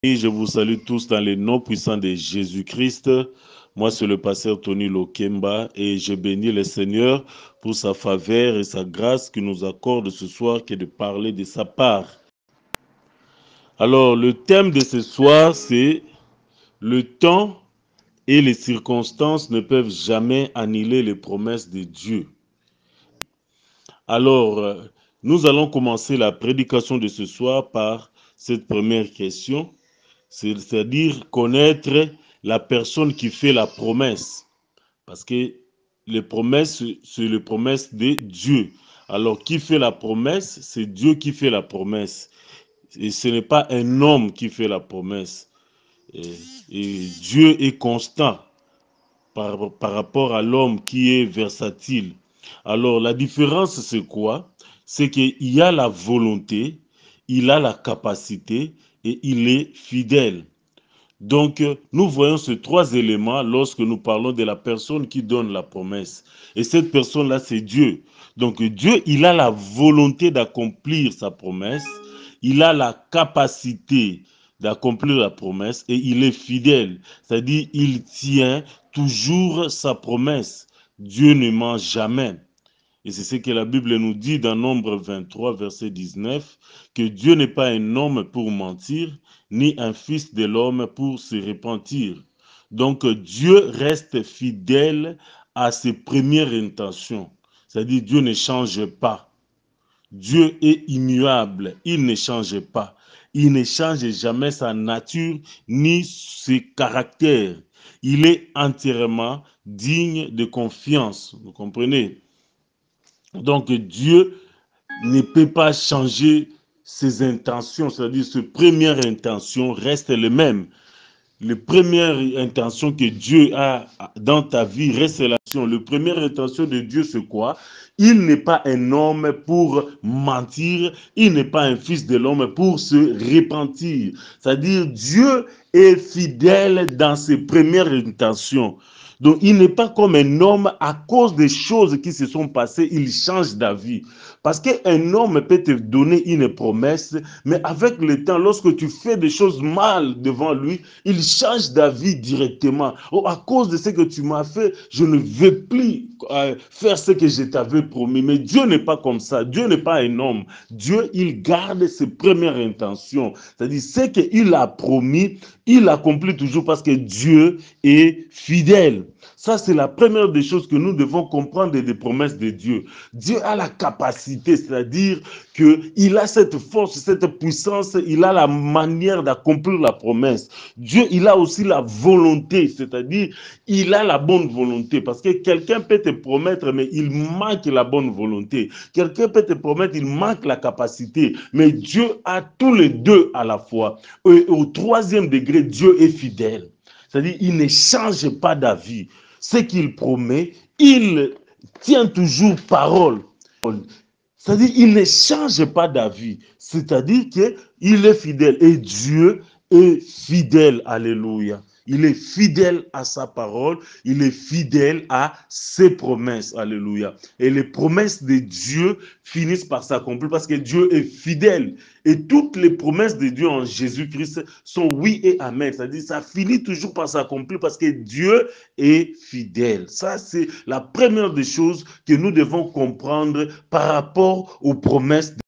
Et je vous salue tous dans les noms puissants de Jésus-Christ. Moi, c'est le pasteur Tony Lokemba et je bénis le Seigneur pour sa faveur et sa grâce qu'il nous accorde ce soir, qui est de parler de sa part. Alors, le thème de ce soir, c'est le temps et les circonstances ne peuvent jamais annuler les promesses de Dieu. Alors, nous allons commencer la prédication de ce soir par cette première question. C'est-à-dire connaître la personne qui fait la promesse. Parce que les promesses, c'est les promesses de Dieu. Alors, qui fait la promesse? C'est Dieu qui fait la promesse. Et ce n'est pas un homme qui fait la promesse. Et Dieu est constant par rapport à l'homme qui est versatile. Alors, la différence, c'est quoi? C'est qu'il y a la volonté, il a la capacité et il est fidèle. Donc, nous voyons ces trois éléments lorsque nous parlons de la personne qui donne la promesse. Et cette personne-là, c'est Dieu. Donc, Dieu, il a la volonté d'accomplir sa promesse. Il a la capacité d'accomplir la promesse et il est fidèle. C'est-à-dire, il tient toujours sa promesse. Dieu ne ment jamais. Et c'est ce que la Bible nous dit dans Nombre 23, verset 19, que Dieu n'est pas un homme pour mentir, ni un fils de l'homme pour se repentir. Donc Dieu reste fidèle à ses premières intentions. C'est-à-dire Dieu ne change pas. Dieu est immuable, il ne change pas. Il ne change jamais sa nature ni ses caractères. Il est entièrement digne de confiance. Vous comprenez? Donc Dieu ne peut pas changer ses intentions, c'est-à-dire ses premières intentions restent les mêmes. Les premières intentions que Dieu a dans ta vie restent les mêmes. La première intention de Dieu, c'est quoi? Il n'est pas un homme pour mentir, il n'est pas un fils de l'homme pour se repentir. C'est-à-dire Dieu est fidèle dans ses premières intentions. Donc, il n'est pas comme un homme, à cause des choses qui se sont passées, il change d'avis. Parce qu'un homme peut te donner une promesse, mais avec le temps, lorsque tu fais des choses mal devant lui, il change d'avis directement. Oh, à cause de ce que tu m'as fait, je ne veux plus faire ce que je t'avais promis. Mais Dieu n'est pas comme ça. Dieu n'est pas un homme. Dieu, il garde ses premières intentions. C'est-à-dire, ce qu'il a promis, il accomplit toujours parce que Dieu est fidèle. Ça, c'est la première des choses que nous devons comprendre des promesses de Dieu. Dieu a la capacité, c'est-à-dire qu'il a cette force, cette puissance, il a la manière d'accomplir la promesse. Dieu, il a aussi la volonté, c'est-à-dire il a la bonne volonté. Parce que quelqu'un peut te promettre, mais il manque la bonne volonté. Quelqu'un peut te promettre, il manque la capacité. Mais Dieu a tous les deux à la fois. Et au troisième degré, Dieu est fidèle. C'est-à-dire il ne change pas d'avis. Ce qu'il promet, il tient toujours parole. C'est-à-dire il ne change pas d'avis. C'est-à-dire qu'il est fidèle. Et Dieu est fidèle. Alléluia. Il est fidèle à sa parole. Il est fidèle à ses promesses. Alléluia. Et les promesses de Dieu finissent par s'accomplir parce que Dieu est fidèle. Et toutes les promesses de Dieu en Jésus-Christ sont oui et amen. C'est-à-dire ça finit toujours par s'accomplir parce que Dieu est fidèle. Ça, c'est la première des choses que nous devons comprendre par rapport aux promesses de Dieu.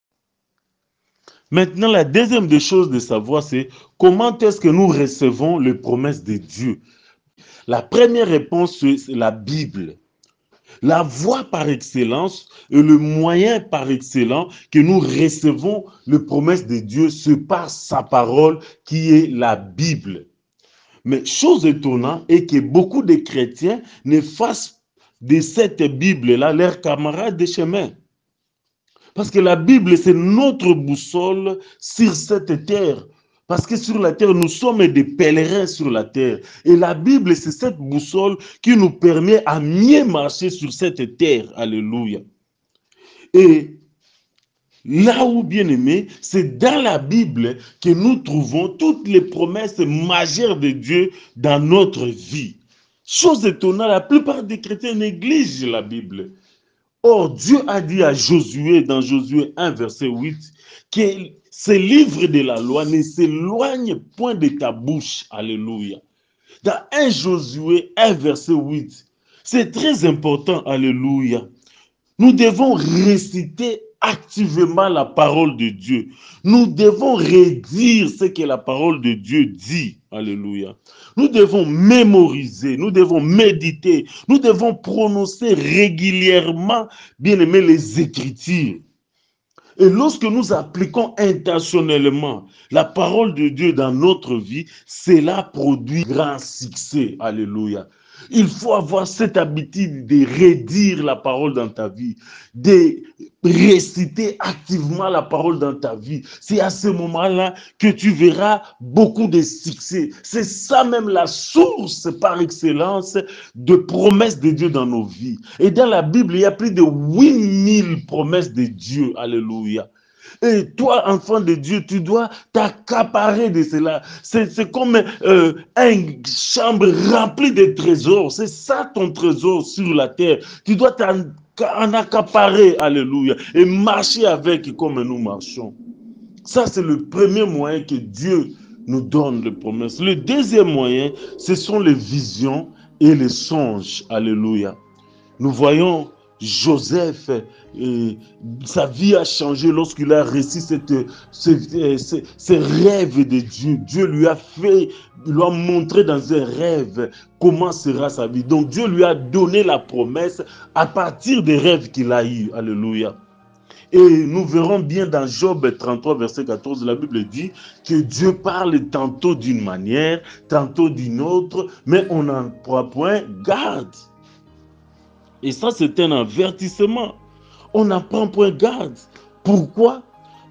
Maintenant, la deuxième des choses de savoir, c'est comment est-ce que nous recevons les promesses de Dieu. La première réponse, c'est la Bible. La voie par excellence et le moyen par excellence que nous recevons les promesses de Dieu, c'est par sa parole qui est la Bible. Mais chose étonnante est que beaucoup de chrétiens ne fassent de cette Bible-là leur camarade de chemin. Parce que la Bible, c'est notre boussole sur cette terre. Parce que sur la terre, nous sommes des pèlerins sur la terre. Et la Bible, c'est cette boussole qui nous permet à mieux marcher sur cette terre. Alléluia. Et là où, bien aimé, c'est dans la Bible que nous trouvons toutes les promesses majeures de Dieu dans notre vie. Chose étonnante, la plupart des chrétiens négligent la Bible. Or, Dieu a dit à Josué, dans Josué 1, verset 8, que ces livres de la loi ne s'éloignent point de ta bouche. Alléluia. Dans 1 Josué 1 verset 8, c'est très important. Alléluia. Nous devons réciter activement la parole de Dieu. Nous devons redire ce que la parole de Dieu dit. Alléluia. Nous devons mémoriser, nous devons méditer, nous devons prononcer régulièrement, bien aimé, les Écritures. Et lorsque nous appliquons intentionnellement la parole de Dieu dans notre vie, cela produit grand succès. Alléluia. Il faut avoir cette habitude de redire la parole dans ta vie, de réciter activement la parole dans ta vie. C'est à ce moment-là que tu verras beaucoup de succès. C'est ça même la source par excellence de promesses de Dieu dans nos vies. Et dans la Bible, il y a plus de 8000 promesses de Dieu. Alléluia. Et toi, enfant de Dieu, tu dois t'accaparer de cela. C'est comme une chambre remplie de trésors. C'est ça ton trésor sur la terre. Tu dois t'en accaparer, alléluia, et marcher avec comme nous marchons. Ça, c'est le premier moyen que Dieu nous donne les promesses. Le deuxième moyen, ce sont les visions et les songes. Alléluia. Nous voyons Joseph, sa vie a changé lorsqu'il a reçu ces rêves de Dieu. Dieu lui a montré dans un rêve comment sera sa vie. Donc Dieu lui a donné la promesse à partir des rêves qu'il a eus. Alléluia. Et nous verrons bien dans Job 33, verset 14, la Bible dit que Dieu parle tantôt d'une manière, tantôt d'une autre, mais on n'en prend point garde. Et ça, c'est un avertissement. On n'en prend point garde. Pourquoi?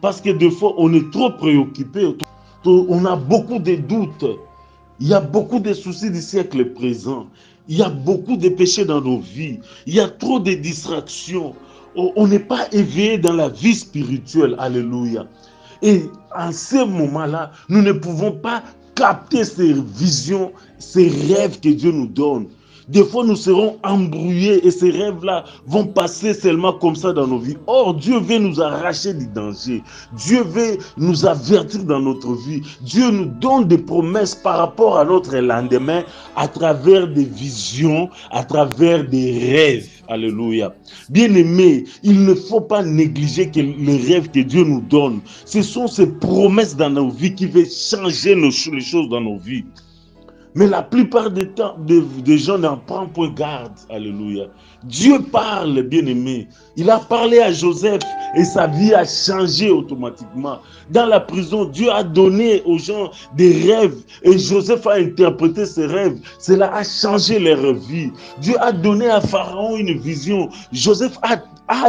Parce que des fois, on est trop préoccupé. On a beaucoup de doutes. Il y a beaucoup de soucis du siècle présent. Il y a beaucoup de péchés dans nos vies. Il y a trop de distractions. On n'est pas éveillé dans la vie spirituelle. Alléluia. Et en ce moment-là, nous ne pouvons pas capter ces visions, ces rêves que Dieu nous donne. Des fois, nous serons embrouillés et ces rêves-là vont passer seulement comme ça dans nos vies. Or, Dieu veut nous arracher du danger. Dieu veut nous avertir dans notre vie. Dieu nous donne des promesses par rapport à notre lendemain à travers des visions, à travers des rêves. Alléluia. Bien-aimés, il ne faut pas négliger les rêves que Dieu nous donne. Ce sont ces promesses dans nos vies qui vont changer les choses dans nos vies. Mais la plupart des temps, des gens n'en prennent point garde. Alléluia. Dieu parle, bien-aimé. Il a parlé à Joseph et sa vie a changé automatiquement. Dans la prison, Dieu a donné aux gens des rêves et Joseph a interprété ces rêves. Cela a changé leur vie. Dieu a donné à Pharaon une vision. Joseph a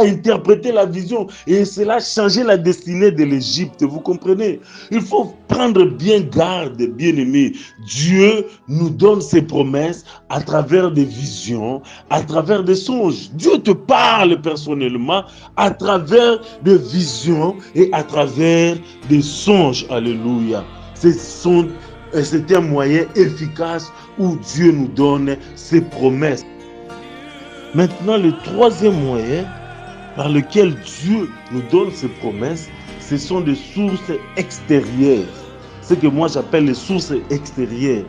interprété la vision et cela a changé la destinée de l'Égypte. Vous comprenez? Il faut prendre bien garde, bien-aimé. Dieu nous donne ses promesses à travers des visions, à travers des songes. Dieu te parle personnellement à travers des visions et à travers des songes. Alléluia. C'est un moyen efficace où Dieu nous donne ses promesses. Maintenant, le troisième moyen par lequel Dieu nous donne ses promesses, ce sont des sources extérieures. Ce que moi j'appelle les sources extérieures.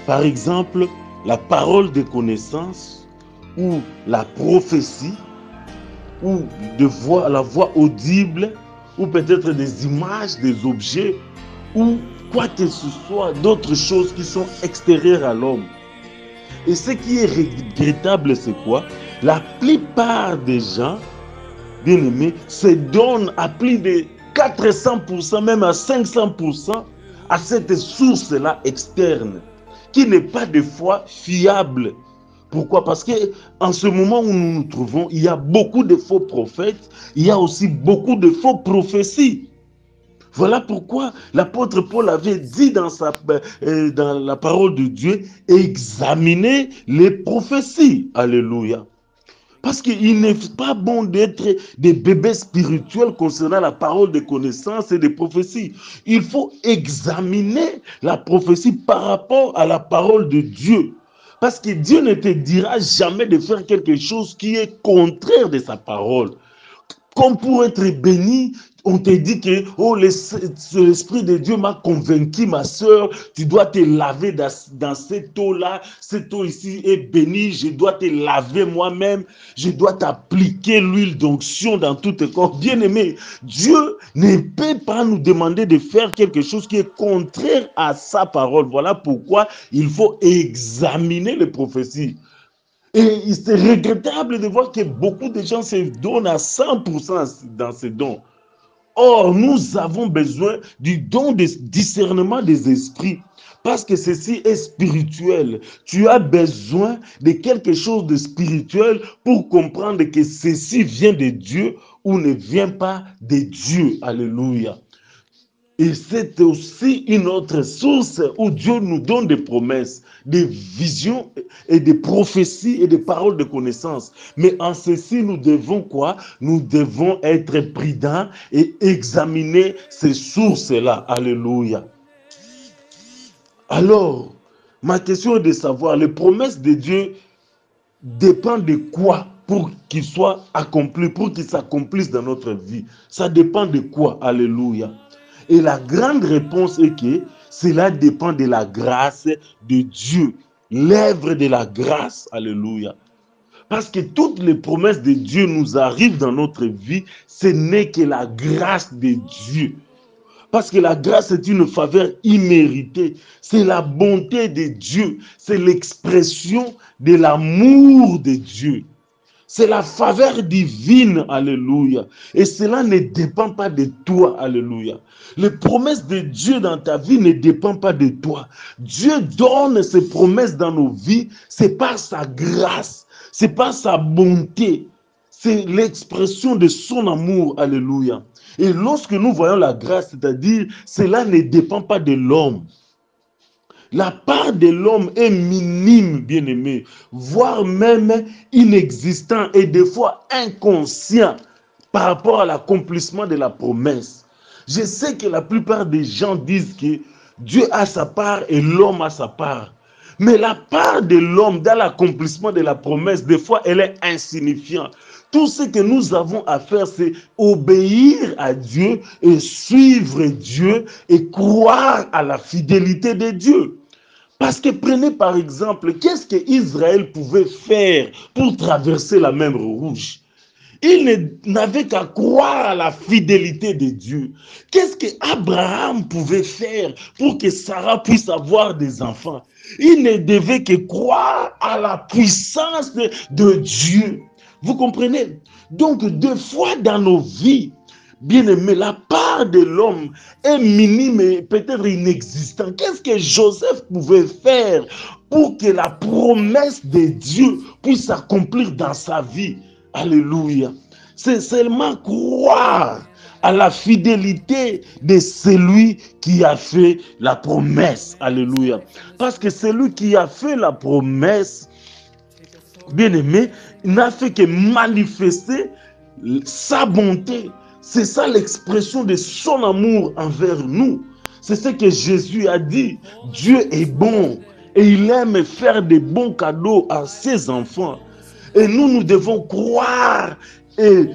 Par exemple, la parole de connaissance ou la prophétie ou la voix audible ou peut-être des images, des objets ou quoi que ce soit d'autres choses qui sont extérieures à l'homme. Et ce qui est regrettable, c'est quoi? La plupart des gens, bien aimés, se donnent à plus de 400%, même à 500% à cette source-là externe, qui n'est pas de foi fiable. Pourquoi? Parce qu'en ce moment où nous nous trouvons, il y a beaucoup de faux prophètes, il y a aussi beaucoup de faux prophéties. Voilà pourquoi l'apôtre Paul avait dit dans la parole de Dieu, examinez les prophéties. Alléluia. Parce qu'il n'est pas bon d'être des bébés spirituels concernant la parole de connaissance et de prophétie. Il faut examiner la prophétie par rapport à la parole de Dieu. Parce que Dieu ne te dira jamais de faire quelque chose qui est contraire de sa parole. Comme pour être béni, on te dit que oh, l'Esprit de Dieu m'a convaincu, ma soeur, tu dois te laver dans cette eau-là. Cette eau ici est bénie, je dois te laver moi-même, je dois t'appliquer l'huile d'onction dans tout ton corps. Bien-aimé, Dieu ne peut pas nous demander de faire quelque chose qui est contraire à sa parole. Voilà pourquoi il faut examiner les prophéties. Et c'est regrettable de voir que beaucoup de gens se donnent à 100% dans ces dons. Or, nous avons besoin du don de discernement des esprits parce que ceci est spirituel. Tu as besoin de quelque chose de spirituel pour comprendre que ceci vient de Dieu ou ne vient pas de Dieu. Alléluia. Et c'est aussi une autre source où Dieu nous donne des promesses, des visions et des prophéties et des paroles de connaissance. Mais en ceci, nous devons quoi? Nous devons être prudents et examiner ces sources-là. Alléluia. Alors, ma question est de savoir, les promesses de Dieu dépendent de quoi pour qu'ils soient accomplis, pour qu'ils s'accomplissent dans notre vie? Ça dépend de quoi? Alléluia. Et la grande réponse est que cela dépend de la grâce de Dieu, l'œuvre de la grâce. Alléluia. Parce que toutes les promesses de Dieu nous arrivent dans notre vie, ce n'est que la grâce de Dieu. Parce que la grâce est une faveur imméritée. C'est la bonté de Dieu. C'est l'expression de l'amour de Dieu. C'est la faveur divine, alléluia. Et cela ne dépend pas de toi, alléluia. Les promesses de Dieu dans ta vie ne dépendent pas de toi. Dieu donne ses promesses dans nos vies, c'est par sa grâce, c'est par sa bonté. C'est l'expression de son amour, alléluia. Et lorsque nous voyons la grâce, c'est-à-dire, cela ne dépend pas de l'homme. La part de l'homme est minime, bien-aimé, voire même inexistant et des fois inconscient par rapport à l'accomplissement de la promesse. Je sais que la plupart des gens disent que Dieu a sa part et l'homme a sa part. Mais la part de l'homme dans l'accomplissement de la promesse, des fois, elle est insignifiante. Tout ce que nous avons à faire, c'est obéir à Dieu et suivre Dieu et croire à la fidélité de Dieu. Parce que prenez par exemple, qu'est-ce qu'Israël pouvait faire pour traverser la mer Rouge? Il n'avait qu'à croire à la fidélité de Dieu. Qu'est-ce qu'Abraham pouvait faire pour que Sarah puisse avoir des enfants? Il ne devait que croire à la puissance de Dieu. Vous comprenez? Donc, deux fois dans nos vies, bien-aimé, la part de l'homme est minime et peut-être inexistante. Qu'est-ce que Joseph pouvait faire pour que la promesse de Dieu puisse s'accomplir dans sa vie? Alléluia. C'est seulement croire à la fidélité de celui qui a fait la promesse. Alléluia. Parce que celui qui a fait la promesse, bien-aimé, n'a fait que manifester sa bonté. C'est ça l'expression de son amour envers nous. C'est ce que Jésus a dit. Dieu est bon et il aime faire des bons cadeaux à ses enfants. Et nous devons croire et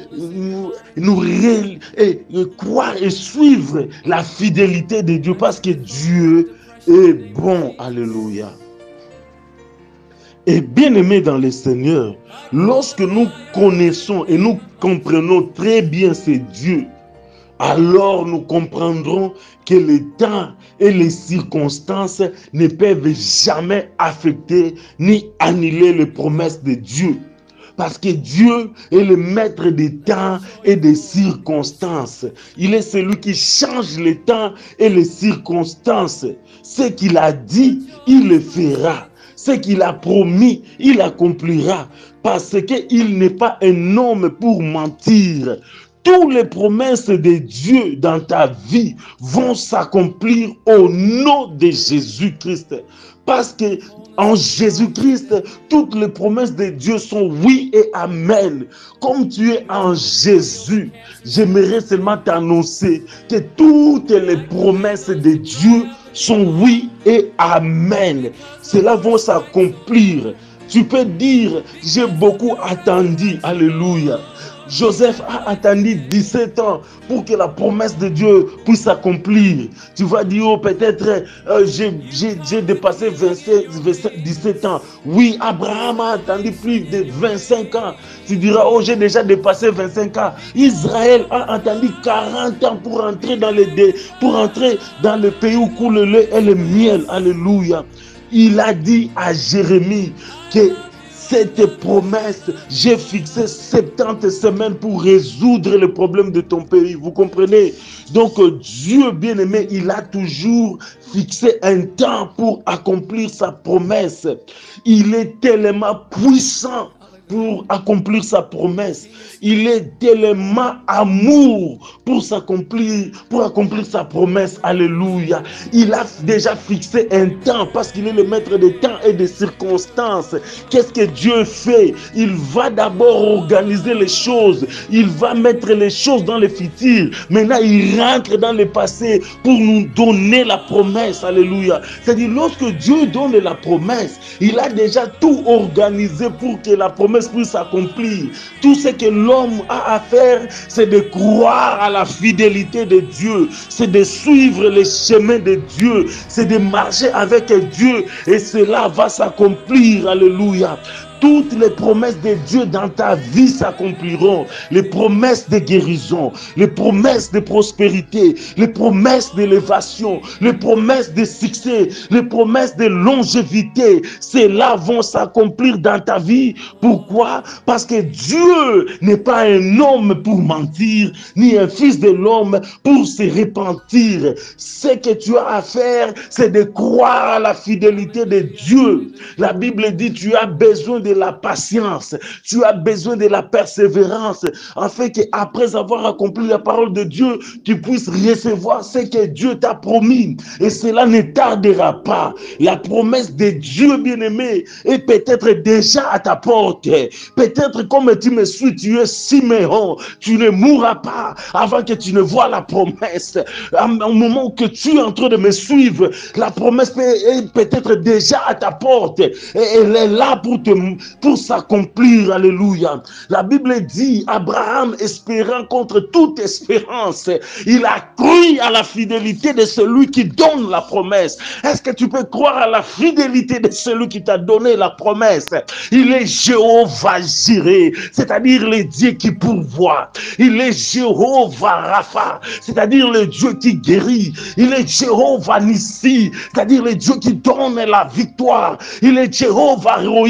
croire et suivre la fidélité de Dieu parce que Dieu est bon. Alléluia. Et bien-aimés dans le Seigneur, lorsque nous connaissons et nous comprenons très bien ce Dieu, alors nous comprendrons que le temps et les circonstances ne peuvent jamais affecter ni annuler les promesses de Dieu. Parce que Dieu est le maître des temps et des circonstances. Il est celui qui change les temps et les circonstances. Ce qu'il a dit, il le fera. Ce qu'il a promis, il accomplira. Parce qu'il n'est pas un homme pour mentir. Toutes les promesses de Dieu dans ta vie vont s'accomplir au nom de Jésus-Christ. Parce que en Jésus-Christ, toutes les promesses de Dieu sont oui et amen. Comme tu es en Jésus, j'aimerais seulement t'annoncer que toutes les promesses de Dieu sont oui et amen. Cela va s'accomplir. Tu peux dire, j'ai beaucoup attendu, alléluia. Joseph a attendu 17 ans pour que la promesse de Dieu puisse s'accomplir. Tu vas dire, oh, peut-être j'ai dépassé 17 ans. Oui, Abraham a attendu plus de 25 ans. Tu diras, oh, j'ai déjà dépassé 25 ans. Israël a attendu 40 ans pour entrer dans le pays où coule le lait et le miel. Alléluia. Il a dit à Jérémie que cette promesse, j'ai fixé 70 semaines pour résoudre les problèmes de ton pays. Vous comprenez? Donc Dieu bien-aimé, il a toujours fixé un temps pour accomplir sa promesse. Il est tellement puissant pour accomplir sa promesse. Il est tellement amour pour accomplir sa promesse. Alléluia. Il a déjà fixé un temps parce qu'il est le maître des temps et des circonstances. Qu'est-ce que Dieu fait? Il va d'abord organiser les choses. Il va mettre les choses dans le futur. Maintenant, il rentre dans le passé pour nous donner la promesse. Alléluia. C'est-à-dire, lorsque Dieu donne la promesse, il a déjà tout organisé pour que la promesse puisse s'accomplir. Tout ce que l'homme a à faire, c'est de croire à la fidélité de Dieu, c'est de suivre les chemins de Dieu, c'est de marcher avec Dieu et cela va s'accomplir. Alléluia. Toutes les promesses de Dieu dans ta vie s'accompliront. Les promesses de guérison, les promesses de prospérité, les promesses d'élévation, les promesses de succès, les promesses de longévité, celles-là vont s'accomplir dans ta vie. Pourquoi? Parce que Dieu n'est pas un homme pour mentir, ni un fils de l'homme pour se repentir. Ce que tu as à faire, c'est de croire à la fidélité de Dieu. La Bible dit, tu as besoin de la patience, tu as besoin de la persévérance, afin qu'après avoir accompli la parole de Dieu, tu puisses recevoir ce que Dieu t'a promis. Et cela ne tardera pas. La promesse de Dieu bien-aimé est peut-être déjà à ta porte. Peut-être comme tu me suis, tu es Siméon, tu ne mourras pas avant que tu ne vois la promesse. Au moment que tu es en train de me suivre, la promesse est peut-être déjà à ta porte. Et elle est là pour s'accomplir. Alléluia. La Bible dit, Abraham espérant contre toute espérance, il a cru à la fidélité de celui qui donne la promesse. Est-ce que tu peux croire à la fidélité de celui qui t'a donné la promesse? Il est Jéhovah Jireh, c'est-à-dire le Dieu qui pourvoit. Il est Jéhovah Rapha, c'est-à-dire le Dieu qui guérit. Il est Jéhovah Nissi, c'est-à-dire le Dieu qui donne la victoire. Il est Jéhovah Roi,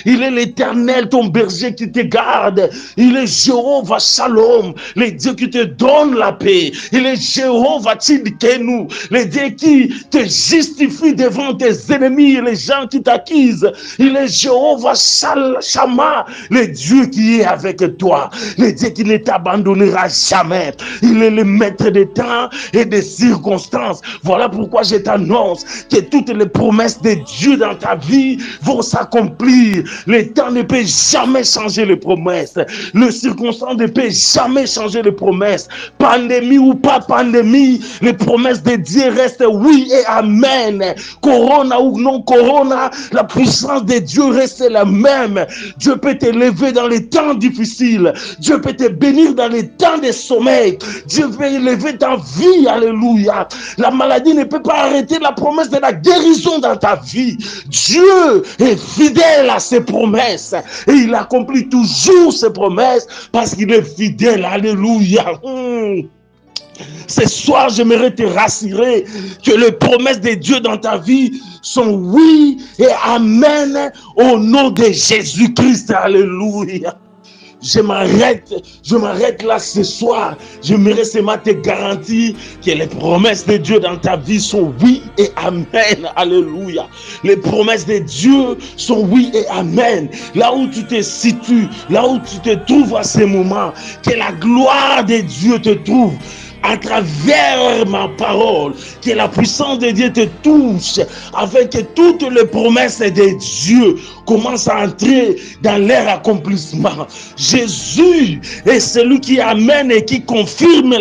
il est l'Éternel, ton berger qui te garde. Il est Jéhovah Shalom, le Dieu qui te donne la paix. Il est Jéhovah Tzidkenu, le Dieu qui te justifie devant tes ennemis et les gens qui t'accusent. Il est Jéhovah Shammah, le Dieu qui est avec toi, le Dieu qui ne t'abandonnera jamais. Il est le maître des temps et des circonstances. Voilà pourquoi je t'annonce que toutes les promesses de Dieu dans ta vie vont s'accomplir. Le temps ne peut jamais changer les promesses. Le circonstance ne peut jamais changer les promesses. Pandémie ou pas pandémie, les promesses de Dieu restent oui et amen. Corona ou non corona, la puissance de Dieu reste la même. Dieu peut t'élever dans les temps difficiles. Dieu peut te bénir dans les temps de sommeil. Dieu peut élever ta vie. Alléluia. La maladie ne peut pas arrêter la promesse de la guérison dans ta vie. Dieu est fidèle à ses promesses et il accomplit toujours ses promesses parce qu'il est fidèle. Alléluia. Ce soir, j'aimerais te rassurer que les promesses de Dieu dans ta vie sont oui et amen au nom de Jésus-Christ. Alléluia. Je m'arrête là ce soir. J'aimerais seulement te garantir que les promesses de Dieu dans ta vie sont oui et amen. Alléluia. Les promesses de Dieu sont oui et amen. Là où tu te situes, là où tu te trouves à ce moment, que la gloire de Dieu te trouve. à travers ma parole, que la puissance de Dieu te touche, afin que toutes les promesses de Dieu commencent à entrer dans leur accomplissement. Jésus est celui qui amène et qui confirme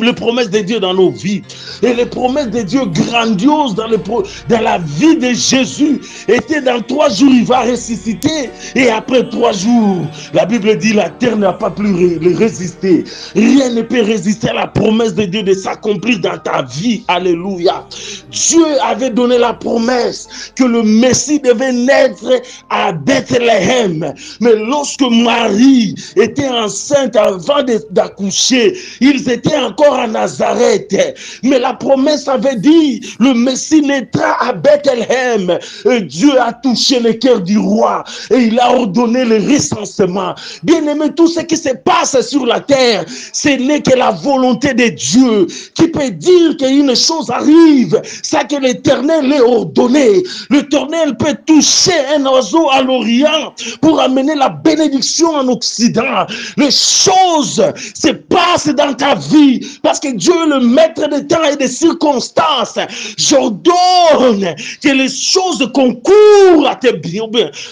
les promesses de Dieu dans nos vies. Et les promesses de Dieu grandioses dans la vie de Jésus étaient dans 3 jours, il va ressusciter. Et après 3 jours, la Bible dit la terre n'a pas pu le résister. Rien ne peut résister à la promesse de Dieu de s'accomplir dans ta vie. Alléluia. Dieu avait donné la promesse que le Messie devait naître à Bethléem. Mais lorsque Marie était enceinte avant d'accoucher, ils étaient encore à Nazareth. Mais la promesse avait dit, le Messie naîtra à Bethléem. Et Dieu a touché le cœur du roi et il a ordonné le recensement. Bien aimé, tout ce qui se passe sur la terre, ce n'est que la volonté de Dieu qui peut dire qu'une chose arrive, ça que l'Éternel l'a ordonné. L'Éternel peut toucher un oiseau à l'Orient pour amener la bénédiction en Occident. Les choses se passent dans ta vie parce que Dieu est le maître des temps et des circonstances. J'ordonne que les choses concourent à tes bien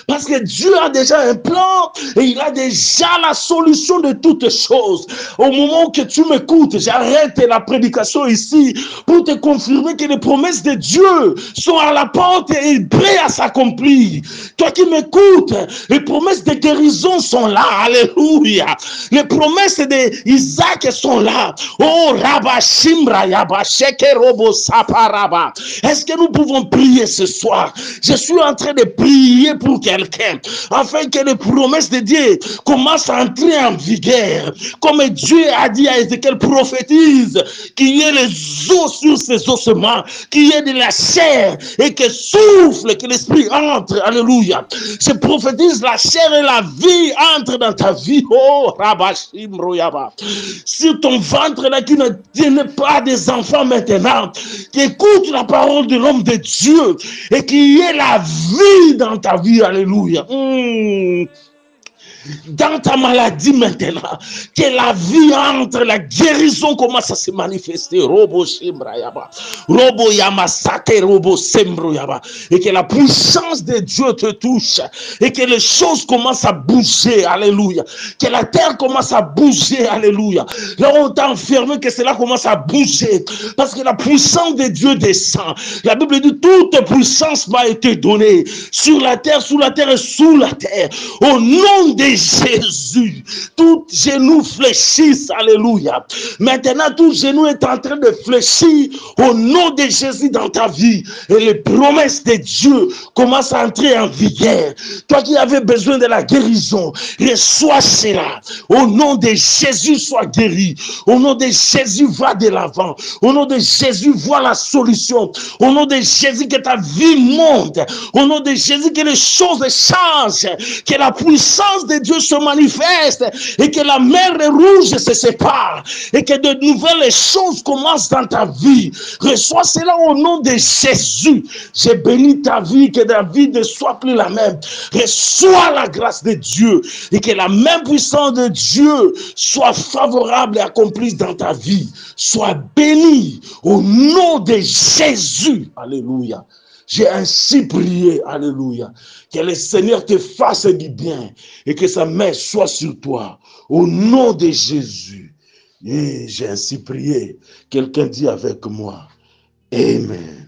parce que Dieu a déjà un plan et il a déjà la solution de toutes choses. Au moment que tu m'écoutes, j'arrête la prédication ici pour te confirmer que les promesses de Dieu sont à la porte et prêtes à s'accomplir. Toi qui m'écoutes, les promesses de guérison sont là. Alléluia. Les promesses d'Isaac sont là. Oh, Rabba Shimbra Yaba Sheke Robo Saparaba. Est-ce que nous pouvons prier ce soir? Je suis en train de prier pour quelqu'un afin que les promesses de Dieu commencent à entrer en vigueur. Comme Dieu a dit à Ézéchiel, prophétise qu'il y ait les os sur ses ossements, qu'il y ait de la chair et que souffle, que l'esprit entre. Alléluia. Je prophétise la chair et la vie entrent dans ta vie. Oh, Rabashim Royaba. Sur ton ventre là qui ne tienne pas des enfants maintenant, qui écoute la parole de l'homme de Dieu et qu'il y ait la vie dans ta vie. Alléluia. Dans ta maladie maintenant, que la vie entre, la guérison commence à se manifester. Robo Shimbrayaba, Robo Yamasake, Robo Sembroyaba, et que la puissance de Dieu te touche, et que les choses commencent à bouger. Alléluia. Que la terre commence à bouger. Alléluia. Là où on t'a enfermé, que cela commence à bouger, parce que la puissance de Dieu descend. La Bible dit toute puissance m'a été donnée sur la terre, sous la terre et sous la terre. Au nom de Jésus, tout genou fléchisse, alléluia. Maintenant, tout genou est en train de fléchir au nom de Jésus dans ta vie. Et les promesses de Dieu commencent à entrer en vigueur. Toi qui avais besoin de la guérison, reçois cela. Au nom de Jésus, sois guéri. Au nom de Jésus, va de l'avant. Au nom de Jésus, vois la solution. Au nom de Jésus, que ta vie monte. Au nom de Jésus, que les choses changent. Que la puissance de Dieu se manifeste et que la mer rouge se sépare et que de nouvelles choses commencent dans ta vie. Reçois cela au nom de Jésus. J'ai béni ta vie, que ta vie ne soit plus la même. Reçois la grâce de Dieu et que la même puissance de Dieu soit favorable et accomplisse dans ta vie. Sois béni au nom de Jésus. Alléluia. J'ai ainsi prié, alléluia, que le Seigneur te fasse du bien et que sa main soit sur toi, au nom de Jésus. Et j'ai ainsi prié. Quelqu'un dit avec moi, Amen.